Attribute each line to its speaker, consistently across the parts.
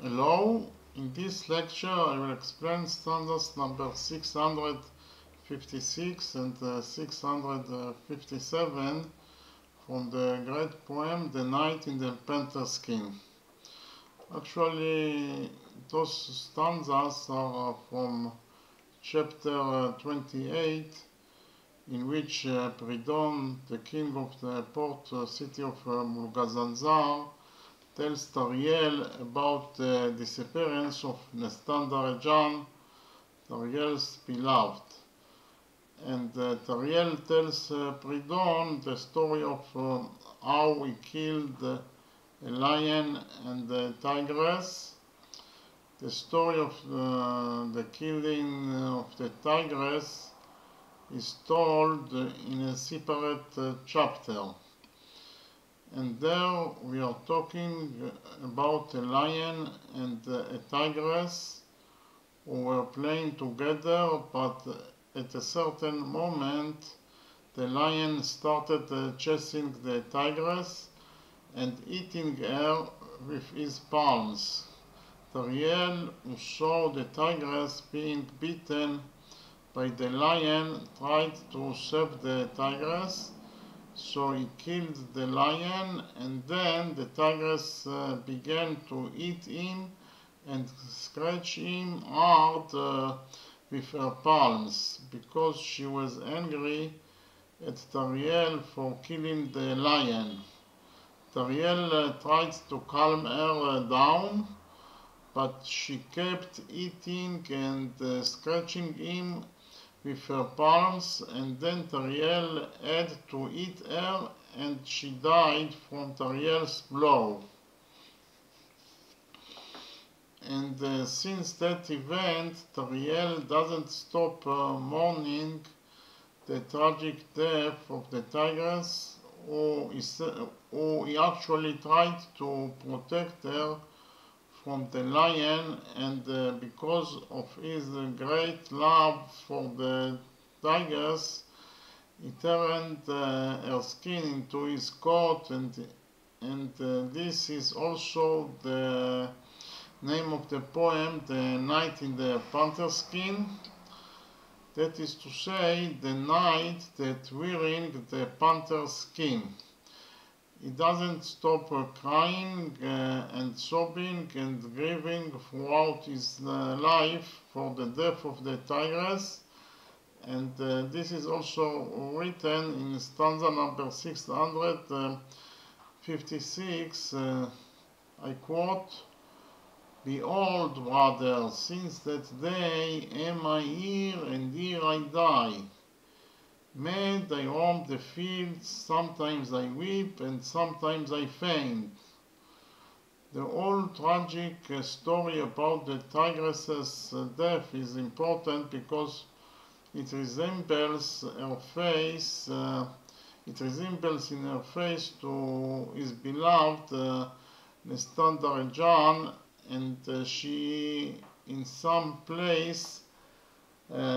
Speaker 1: Hello, in this lecture I will explain stanzas number 656 and 657 from the great poem The Night in the Panther Skin. Actually, those stanzas are from chapter 28, in which Pridon, the king of the port city of Mulgazanzar, tells TARIEL about the disappearance of NESTAN DAREDJAN, TARIEL's beloved. And TARIEL tells Pridon the story of how he killed a lion and a tigress. The story of the killing of the tigress is told in a separate chapter. And there we are talking about a lion and a tigress who were playing together, but at a certain moment the lion started chasing the tigress and eating her with his palms. TARIEL, who saw the tigress being beaten by the lion, tried to save the tigress. So he killed the lion, and then the tigress began to eat him and scratch him hard with her palms because she was angry at TARIEL for killing the lion. TARIEL tried to calm her down, but she kept eating and scratching him with her palms, and then TARIEL had to eat her and she died from TARIEL's blow. And since that event, TARIEL doesn't stop mourning the tragic death of the tigress, who he actually tried to protect her from the lion, and because of his great love for the tigers, he turned her skin into his coat, and this is also the name of the poem, The Night in the Panther Skin. That is to say, the night that wearing the panther skin. He doesn't stop crying and sobbing and grieving throughout his life for the death of the tigress. And this is also written in stanza number 656. I quote, "Behold, brother, since that day am I here, and here I die. Mad I roam the fields, sometimes I weep and sometimes I faint." The whole tragic story about the tigress's death is important because it resembles her face, it resembles in her face to his beloved NESTAN DAREDJAN, and she in some place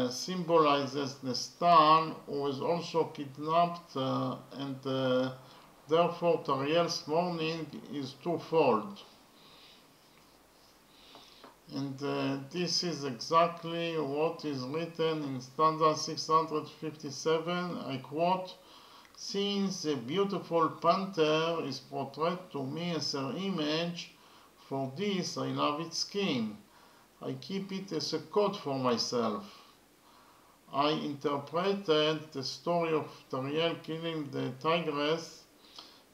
Speaker 1: symbolizes NESTAN, who was also kidnapped, and therefore TARIEL's mourning is twofold. And this is exactly what is written in stanza 657. I quote, "Since a beautiful panther is portrayed to me as her image, for this I love its skin. I keep it as a coat for myself." I interpreted the story of TARIEL killing the tigress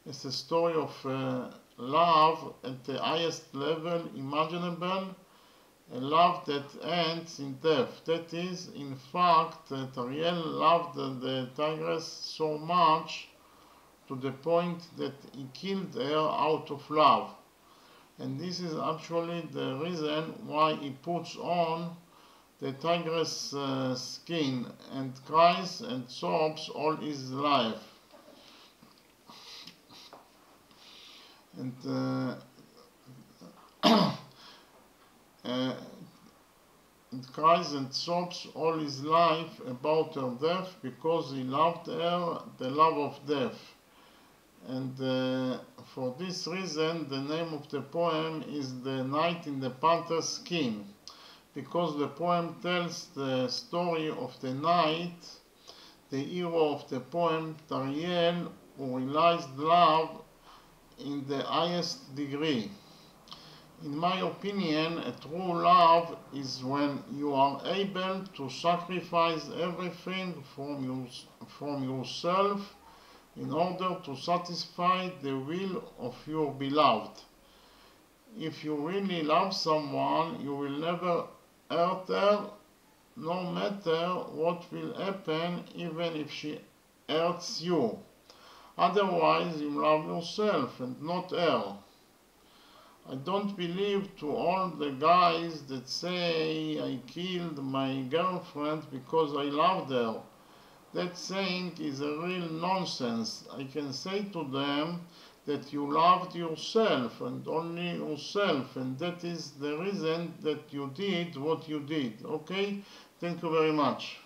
Speaker 1: as a story of love at the highest level imaginable, a love that ends in death. That is, in fact, TARIEL loved the tigress so much to the point that he killed her out of love. And this is actually the reason why he puts on the tigress skin and cries and sobs all his life. And cries and sobs all his life about her death because he loved her, the love of death. And For this reason, the name of the poem is The Night in the Panther's Skin, because the poem tells the story of the knight, the hero of the poem, TARIEL, who realized love in the highest degree. In my opinion, a true love is when you are able to sacrifice everything from yourself in order to satisfy the will of your beloved. If you really love someone, you will never hurt her, no matter what will happen, even if she hurts you. Otherwise, you love yourself and not her. I don't believe to all the guys that say I killed my girlfriend because I loved her. That saying is a real nonsense. I can say to them that you loved yourself and only yourself, and that is the reason that you did what you did. Okay? Thank you very much.